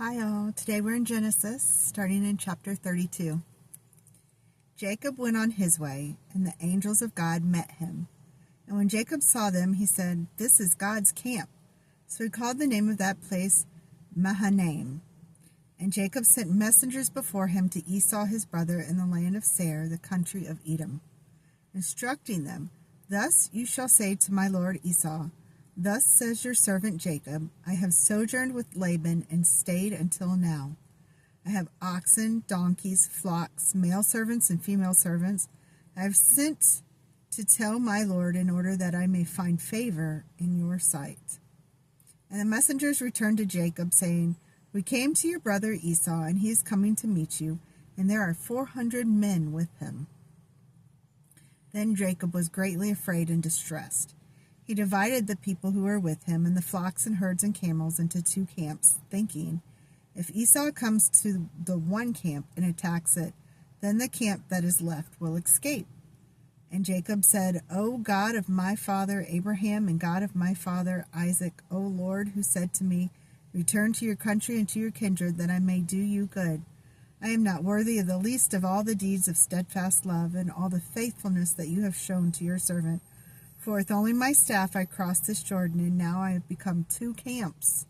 Hi all, today we're in Genesis, starting in chapter 32. Jacob went on his way, and the angels of God met him. And when Jacob saw them, he said, "This is God's camp." So he called the name of that place Mahanaim. And Jacob sent messengers before him to Esau his brother in the land of Seir, the country of Edom, instructing them, "Thus you shall say to my lord Esau, Thus says your servant Jacob, I have sojourned with Laban and stayed until now. I have oxen, donkeys, flocks, male servants and female servants. I have sent to tell my lord in order that I may find favor in your sight." And the messengers returned to Jacob, saying, "We came to your brother Esau, and he is coming to meet you, and there are 400 men with him." Then Jacob was greatly afraid and distressed. He divided the people who were with him and the flocks and herds and camels into two camps, thinking, "If Esau comes to the one camp and attacks it, then the camp that is left will escape." And Jacob said, "O God of my father Abraham and God of my father Isaac, O Lord, who said to me, 'Return to your country and to your kindred, that I may do you good,' I am not worthy of the least of all the deeds of steadfast love and all the faithfulness that you have shown to your servant. For with only my staff I crossed this Jordan, and now I have become two camps.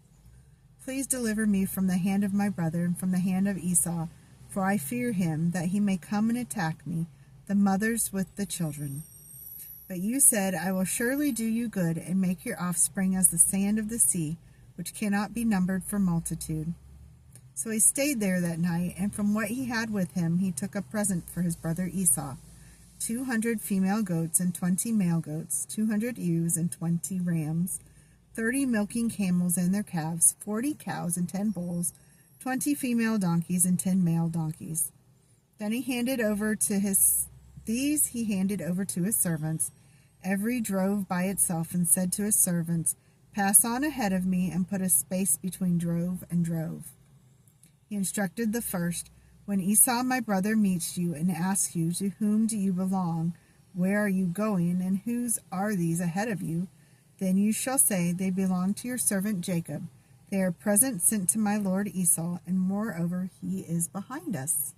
Please deliver me from the hand of my brother and from the hand of Esau, for I fear him, that he may come and attack me, the mothers with the children. But you said, 'I will surely do you good, and make your offspring as the sand of the sea, which cannot be numbered for multitude.'" So he stayed there that night, and from what he had with him he took a present for his brother Esau, 200 female goats and 20 male goats, 200 ewes and 20 rams, 30 milking camels and their calves, 40 cows and 10 bulls, 20 female donkeys and 10 male donkeys. Then he handed over to his servants, every drove by itself, and said to his servants, "Pass on ahead of me and put a space between drove and drove." He instructed the first, "When Esau my brother meets you and asks you, 'To whom do you belong? Where are you going? And whose are these ahead of you?' Then you shall say, 'They belong to your servant Jacob. They are presents sent to my lord Esau, and moreover he is behind us.'"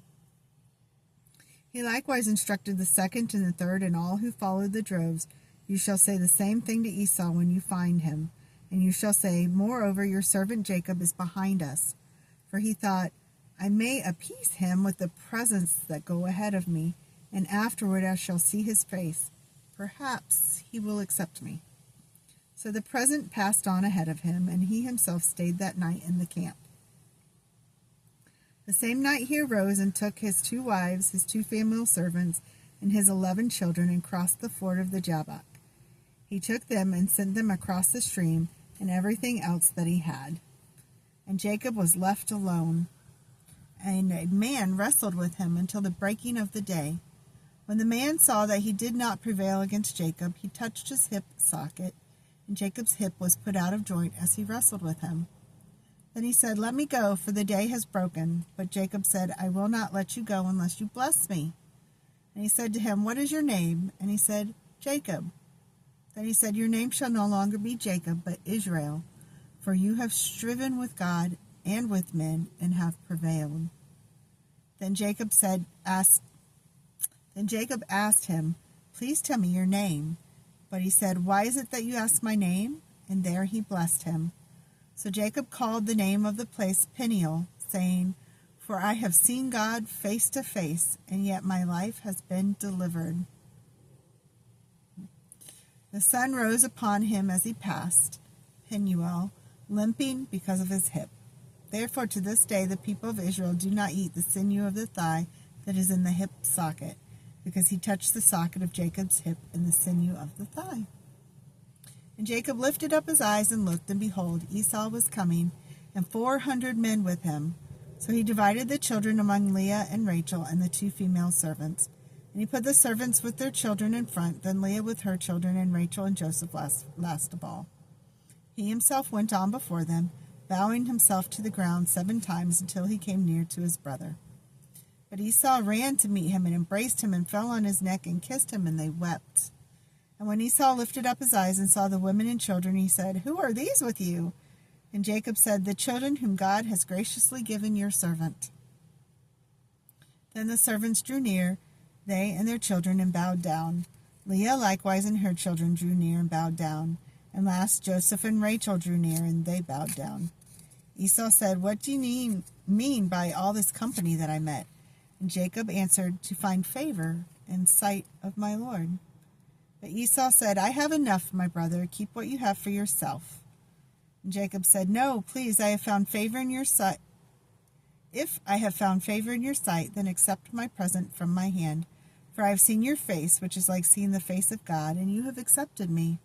He likewise instructed the second and the third and all who followed the droves, "You shall say the same thing to Esau when you find him. And you shall say, 'Moreover your servant Jacob is behind us.' For he thought, 'I may appease him with the presents that go ahead of me, and afterward I shall see his face. Perhaps he will accept me.' So the present passed on ahead of him, and he himself stayed that night in the camp. The same night he arose and took his 2 wives, his 2 female servants, and his 11 children, and crossed the ford of the Jabbok. He took them and sent them across the stream, and everything else that he had. And Jacob was left alone, and a man wrestled with him until the breaking of the day. When the man saw that he did not prevail against Jacob, he touched his hip socket, and Jacob's hip was put out of joint as he wrestled with him. Then he said, "Let me go, for the day has broken." But Jacob said, "I will not let you go unless you bless me." And he said to him, "What is your name?" And he said, "Jacob." Then he said, "Your name shall no longer be Jacob, but Israel, for you have striven with God and with men, and have prevailed." Then Jacob asked him, "Please tell me your name." But he said, "Why is it that you ask my name?" And there he blessed him. So Jacob called the name of the place Peniel, saying, "For I have seen God face to face, and yet my life has been delivered." The sun rose upon him as he passed Peniel, limping because of his hip. Therefore to this day the people of Israel do not eat the sinew of the thigh that is in the hip socket, because he touched the socket of Jacob's hip in the sinew of the thigh. And Jacob lifted up his eyes and looked, and behold, Esau was coming, and 400 men with him. So he divided the children among Leah and Rachel and the 2 female servants. And he put the servants with their children in front, then Leah with her children, and Rachel and Joseph last of all. He himself went on before them, bowing himself to the ground 7 times until he came near to his brother. But Esau ran to meet him and embraced him and fell on his neck and kissed him, and they wept. And when Esau lifted up his eyes and saw the women and children, he said, "Who are these with you?" And Jacob said, "The children whom God has graciously given your servant." Then the servants drew near, they and their children, and bowed down. Leah likewise and her children drew near and bowed down. And last Joseph and Rachel drew near, and they bowed down. Esau said, "What do you mean by all this company that I met?" And Jacob answered, "To find favor in sight of my Lord." But Esau said, "I have enough, my brother. Keep what you have for yourself." And Jacob said, "No, please, I have found favor in your sight. If I have found favor in your sight, then accept my present from my hand. For I have seen your face, which is like seeing the face of God, and you have accepted me.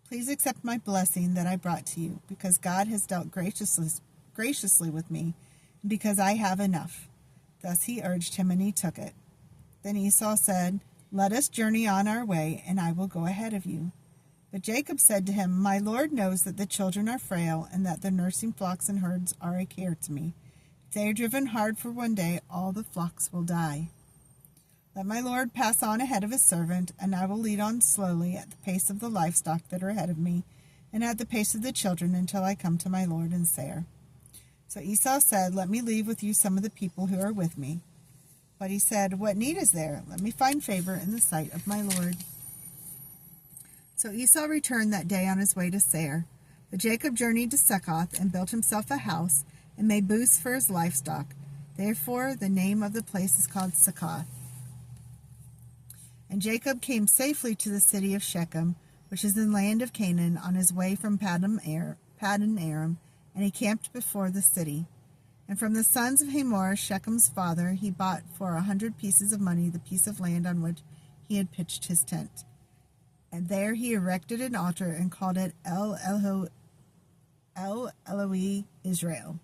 Please accept my blessing that I brought to you, because God has dealt graciously with me, and because I have enough." Thus he urged him, and he took it. Then Esau said, "Let us journey on our way, and I will go ahead of you." But Jacob said to him, "My Lord knows that the children are frail, and that the nursing flocks and herds are a care to me. If they are driven hard for one day, all the flocks will die. Let my Lord pass on ahead of his servant, and I will lead on slowly at the pace of the livestock that are ahead of me, and at the pace of the children until I come to my Lord in Seir." So Esau said, "Let me leave with you some of the people who are with me." But he said, "What need is there? Let me find favor in the sight of my Lord." So Esau returned that day on his way to Seir. But Jacob journeyed to Succoth and built himself a house and made booths for his livestock. Therefore the name of the place is called Succoth. And Jacob came safely to the city of Shechem, which is in the land of Canaan, on his way from Paddan Aram, and he camped before the city. And from the sons of Hamor, Shechem's father, he bought for 100 pieces of money the piece of land on which he had pitched his tent. And there he erected an altar and called it El Eloi Israel.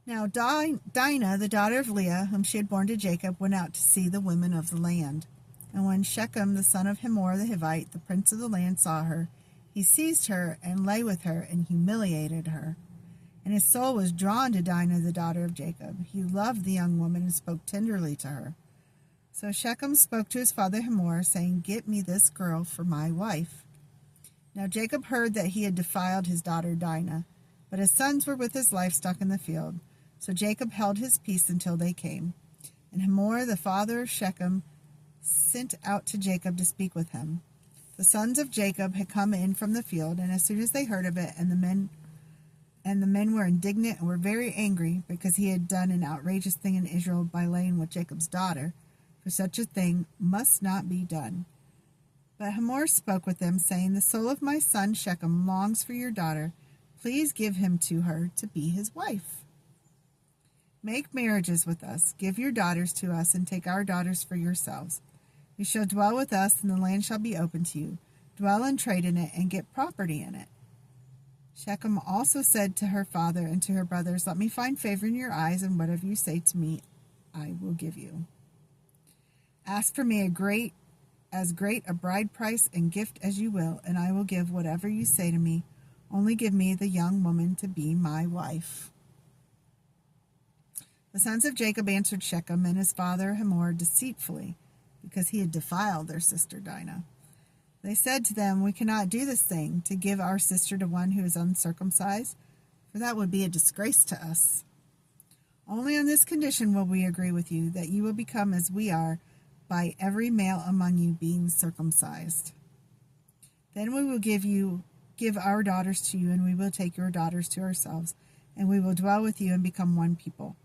Now Dinah, the daughter of Leah, whom she had borne to Jacob, went out to see the women of the land. And when Shechem, the son of Hamor the Hivite, the prince of the land, saw her, he seized her and lay with her and humiliated her. And his soul was drawn to Dinah, the daughter of Jacob. He loved the young woman and spoke tenderly to her. So Shechem spoke to his father Hamor, saying, "Get me this girl for my wife." Now Jacob heard that he had defiled his daughter Dinah, but his sons were with his livestock in the field. So Jacob held his peace until they came. And Hamor, the father of Shechem, sent out to Jacob to speak with him. The sons of Jacob had come in from the field, and as soon as they heard of it, and the men were indignant and were very angry, because he had done an outrageous thing in Israel by laying with Jacob's daughter, for such a thing must not be done. But Hamor spoke with them, saying, "The soul of my son Shechem longs for your daughter. Please give him to her to be his wife. Make marriages with us, give your daughters to us, and take our daughters for yourselves. You shall dwell with us, and the land shall be open to you. Dwell and trade in it, and get property in it." Shechem also said to her father and to her brothers, "Let me find favor in your eyes, and whatever you say to me, I will give you. Ask for me as great a bride price and gift as you will, and I will give whatever you say to me. Only give me the young woman to be my wife." The sons of Jacob answered Shechem and his father Hamor deceitfully, because he had defiled their sister Dinah. They said to them, "We cannot do this thing, to give our sister to one who is uncircumcised, for that would be a disgrace to us. Only on this condition will we agree with you, that you will become as we are, by every male among you being circumcised. Then we will give our daughters to you, and we will take your daughters to ourselves, and we will dwell with you and become one people.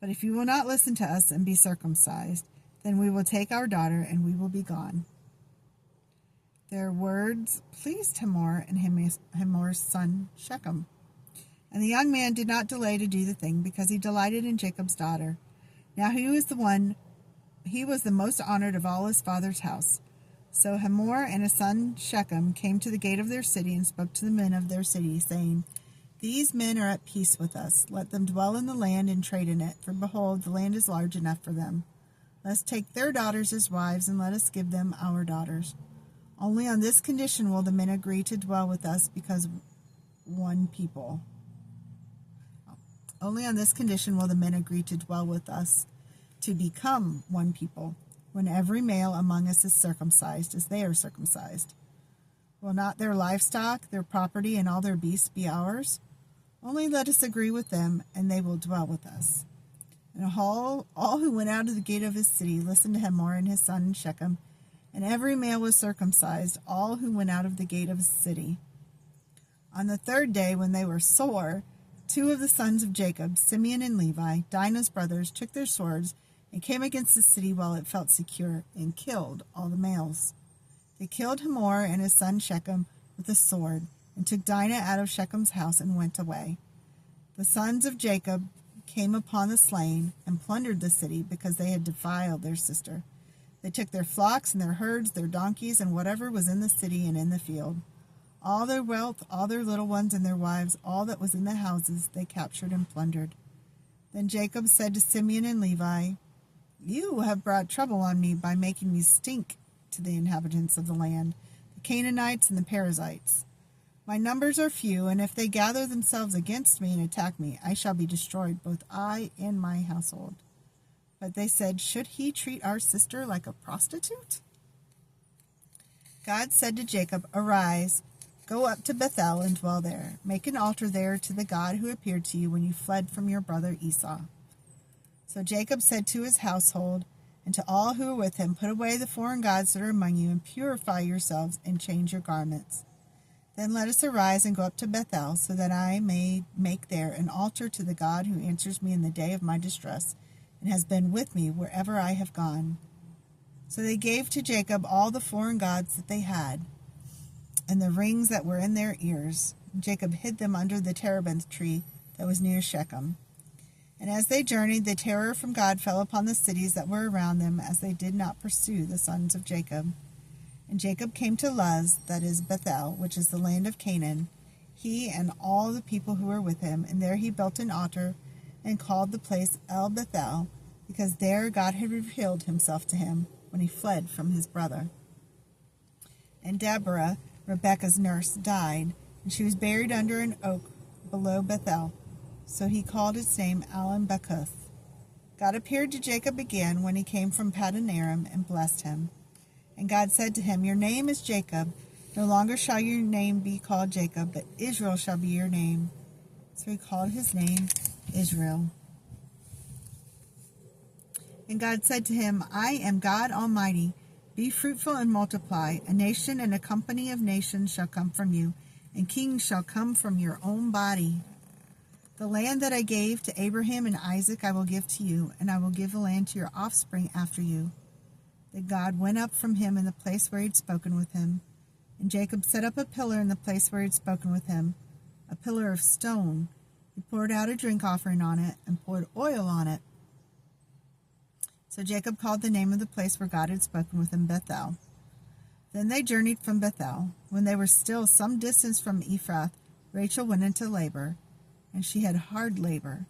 But if you will not listen to us and be circumcised, then we will take our daughter, and we will be gone." Their words pleased Hamor and Hamor's son Shechem. And the young man did not delay to do the thing, because he delighted in Jacob's daughter. Now he was the most honored of all his father's house. So Hamor and his son Shechem came to the gate of their city and spoke to the men of their city, saying, "These men are at peace with us. Let them dwell in the land and trade in it, for behold, the land is large enough for them. Let us take their daughters as wives, and let us give them our daughters. Only on this condition will the men agree to dwell with us, because one people. Only on this condition will the men agree to dwell with us, to become one people, when every male among us is circumcised, as they are circumcised." Will not their livestock, their property, and all their beasts be ours? Only let us agree with them, and they will dwell with us. And all who went out of the gate of his city listened to Hamor and his son in Shechem, and every male was circumcised, all who went out of the gate of his city. On the third day, when they were sore, 2 of the sons of Jacob, Simeon and Levi, Dinah's brothers, took their swords and came against the city while it felt secure, and killed all the males. They killed Hamor and his son Shechem with a sword, and took Dinah out of Shechem's house and went away. The sons of Jacob came upon the slain and plundered the city because they had defiled their sister. They took their flocks and their herds, their donkeys, and whatever was in the city and in the field. All their wealth, all their little ones and their wives, all that was in the houses, they captured and plundered. Then Jacob said to Simeon and Levi, "You have brought trouble on me by making me stink to the inhabitants of the land, the Canaanites and the Perizzites. My numbers are few, and if they gather themselves against me and attack me, I shall be destroyed, both I and my household." But they said, "Should he treat our sister like a prostitute?" God said to Jacob, "Arise, go up to Bethel and dwell there. Make an altar there to the God who appeared to you when you fled from your brother Esau." So Jacob said to his household and to all who were with him, "Put away the foreign gods that are among you, and purify yourselves, and change your garments. Then let us arise and go up to Bethel, so that I may make there an altar to the God who answers me in the day of my distress, and has been with me wherever I have gone." So they gave to Jacob all the foreign gods that they had, and the rings that were in their ears. Jacob hid them under the terebinth tree that was near Shechem. And as they journeyed, the terror from God fell upon the cities that were around them, as they did not pursue the sons of Jacob. And Jacob came to Luz, that is Bethel, which is the land of Canaan, he and all the people who were with him, and there he built an altar and called the place El Bethel, because there God had revealed himself to him when he fled from his brother. And Deborah, Rebekah's nurse, died, and she was buried under an oak below Bethel. So he called its name Alan-Bakuth. God appeared to Jacob again when he came from Paddan Aram and blessed him. And God said to him, "Your name is Jacob. No longer shall your name be called Jacob, but Israel shall be your name." So he called his name Israel. And God said to him, "I am God Almighty. Be fruitful and multiply. A nation and a company of nations shall come from you, and kings shall come from your own body. The land that I gave to Abraham and Isaac I will give to you, and I will give the land to your offspring after you." Then God went up from him in the place where he had spoken with him. And Jacob set up a pillar in the place where he had spoken with him, a pillar of stone. He poured out a drink offering on it and poured oil on it. So Jacob called the name of the place where God had spoken with him Bethel. Then they journeyed from Bethel. When they were still some distance from Ephrath, Rachel went into labor, and she had hard labor.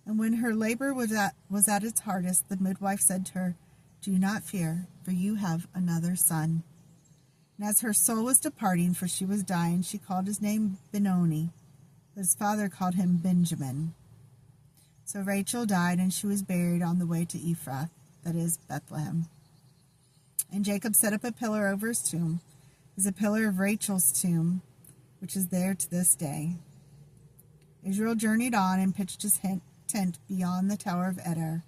And when her labor was at its hardest, the midwife said to her, "Do not fear, for you have another son." And as her soul was departing, for she was dying, she called his name Benoni, but his father called him Benjamin. So Rachel died, and she was buried on the way to Ephrath, that is, Bethlehem. And Jacob set up a pillar over his tomb, as a pillar of Rachel's tomb, which is there to this day. Israel journeyed on and pitched his tent beyond the Tower of Eder.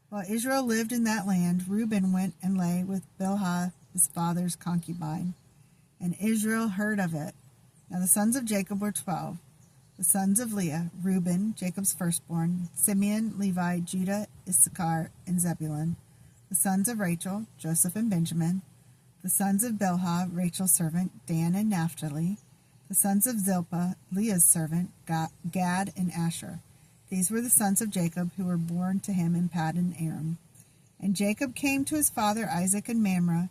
While Israel lived in that land, Reuben went and lay with Bilhah, his father's concubine, and Israel heard of it. Now the sons of Jacob were 12. The sons of Leah, Reuben, Jacob's firstborn, Simeon, Levi, Judah, Issachar, and Zebulun. The sons of Rachel, Joseph and Benjamin. The sons of Bilhah, Rachel's servant, Dan and Naphtali. The sons of Zilpah, Leah's servant, Gad and Asher. These were the sons of Jacob who were born to him in Paddan Aram. And Jacob came to his father Isaac in Mamre,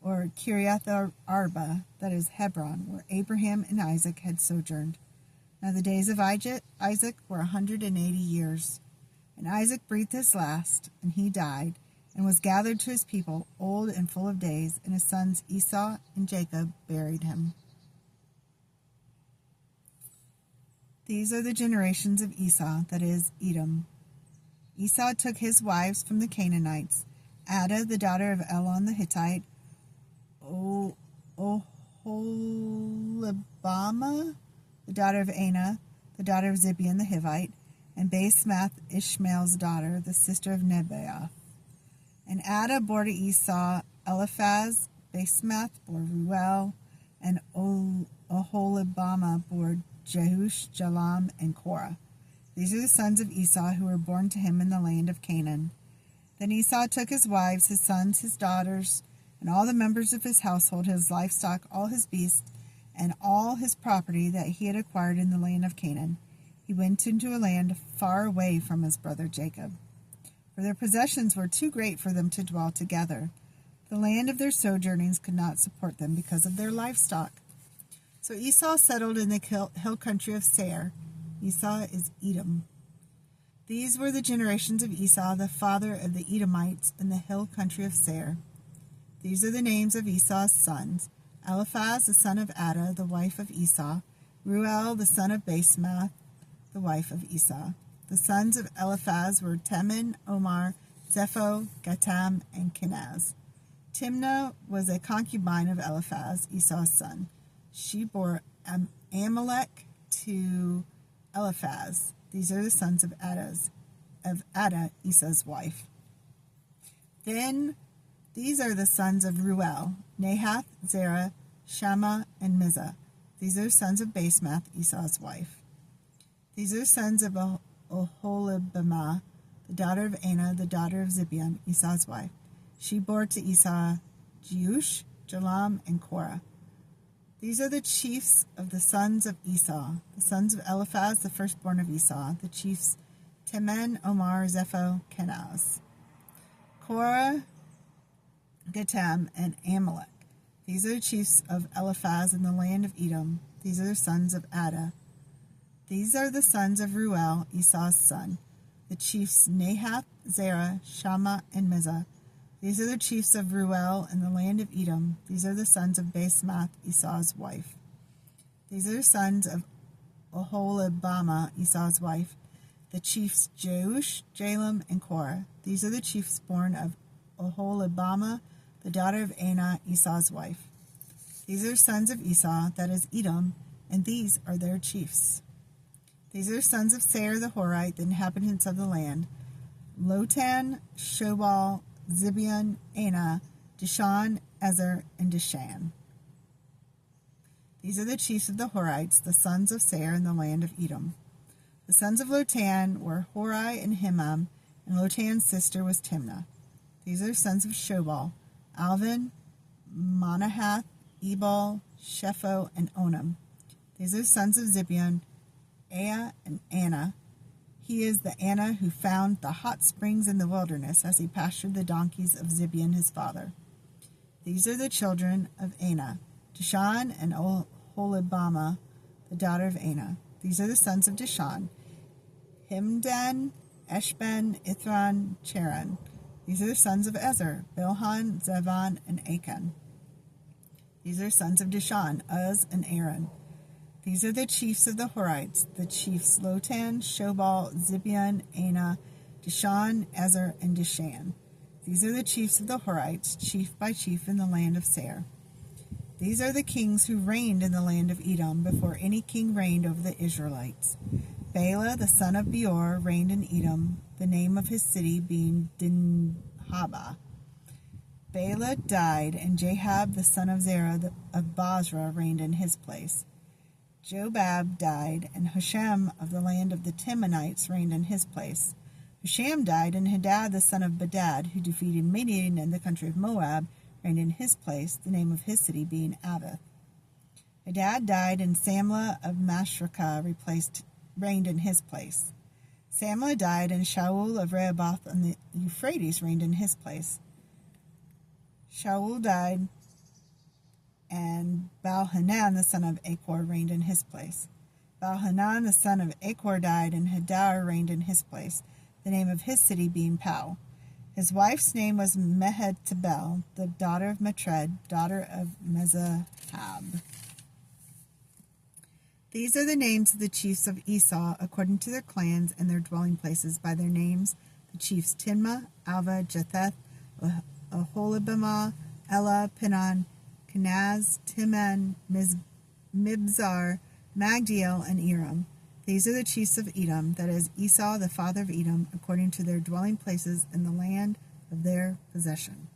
or Kiriath Arba, that is Hebron, where Abraham and Isaac had sojourned. Now the days of Isaac were 180 years. And Isaac breathed his last, and he died, and was gathered to his people, old and full of days, and his sons Esau and Jacob buried him. These are the generations of Esau, that is, Edom. Esau took his wives from the Canaanites, Adah, the daughter of Elon the Hittite, Oholibamah, the daughter of Anah, the daughter of Zibeon the Hivite, and Basemath, Ishmael's daughter, the sister of Nebaioth. And Adah bore to Esau Eliphaz, Basemath bore Ruel, and Oholibamah bore Jeush, Jalam, and Korah. These are the sons of Esau who were born to him in the land of Canaan. Then Esau took his wives, his sons, his daughters, and all the members of his household, his livestock, all his beasts, and all his property that he had acquired in the land of Canaan. He went into a land far away from his brother Jacob, for their possessions were too great for them to dwell together. The land of their sojournings could not support them because of their livestock. So Esau settled in the hill country of Seir. Esau is Edom. These were the generations of Esau, the father of the Edomites, in the hill country of Seir. These are the names of Esau's sons: Eliphaz, the son of Adah, the wife of Esau; Ruel, the son of Basemath, the wife of Esau. The sons of Eliphaz were Teman, Omar, Zepho, Gatam, and Kenaz. Timnah was a concubine of Eliphaz, Esau's son. She bore Amalek to Eliphaz. These are the sons of Adah, Esau's wife. Then these are the sons of Ruel: Nahath, Zerah, Shammah, and Mizah. These are sons of Basemath, Esau's wife. These are sons of Oholibamah, the daughter of Anah, the daughter of Zibeon, Esau's wife. She bore to Esau Jeush, Jalam, and Korah. These are the chiefs of the sons of Esau, the sons of Eliphaz, the firstborn of Esau, the chiefs Teman, Omar, Zepho, Kenaz, Korah, Gatam, and Amalek. These are the chiefs of Eliphaz in the land of Edom. These are the sons of Adah. These are the sons of Ruel, Esau's son, the chiefs Nahath, Zerah, Shammah, and Mizah. These are the chiefs of Ruel in the land of Edom. These are the sons of Basemath, Esau's wife. These are the sons of Oholibamah, Esau's wife, the chiefs Jeush, Jalam, and Korah. These are the chiefs born of Oholibamah, the daughter of Anah, Esau's wife. These are sons of Esau, that is Edom, and these are their chiefs. These are sons of Seir the Horite, the inhabitants of the land: Lotan, Shobal, Zibeon, Anah, Dishan, Ezer, and Dishan. These are the chiefs of the Horites, the sons of Seir in the land of Edom. The sons of Lotan were Hori and Himam, and Lotan's sister was Timnah. These are sons of Shobal: Alvin, Manahath, Ebal, Shepho, and Onam. These are sons of Zibeon: Ea and Anah. He is the Anah who found the hot springs in the wilderness as he pastured the donkeys of Zibeon his father. These are the children of Anah: Dishan and Oholibamah, the daughter of Anah. These are the sons of Dishan: Himdan, Eshben, Ithran, Cheran. These are the sons of Ezer: Bilhan, Zevan, and Achan. These are sons of Dishan: Uz and Aaron. These are the chiefs of the Horites, the chiefs Lotan, Shobal, Zibeon, Anah, Dishan, Ezer, and Dishan. These are the chiefs of the Horites, chief by chief in the land of Seir. These are the kings who reigned in the land of Edom before any king reigned over the Israelites. Bela, the son of Beor, reigned in Edom, the name of his city being Dinhabah. Bela died, and Jahab, the son of Zerah of Basra, reigned in his place. Jobab died, and Husham of the land of the Temanites reigned in his place. Husham died, and Hadad the son of Bedad, who defeated Midian in the country of Moab, reigned in his place, the name of his city being Avith. Hadad died, and Samlah of Masrekah reigned in his place. Samlah died, and Shaul of Rehoboth on the Euphrates reigned in his place. Shaul died, and Baal-Hanan the son of Achor reigned in his place. Baal-Hanan the son of Achor died, and Hadar reigned in his place, the name of his city being Pau. His wife's name was Mehetabel, the daughter of Matred, daughter of Mezahab. These are the names of the chiefs of Esau, according to their clans and their dwelling places, by their names: the chiefs Tinmah, Alva, Jetheth, Oholibamah, Ela, Pinon, Kenaz, Timan, Mibzar, Magdiel, and Eram. These are the chiefs of Edom, that is, Esau the father of Edom, according to their dwelling places in the land of their possession.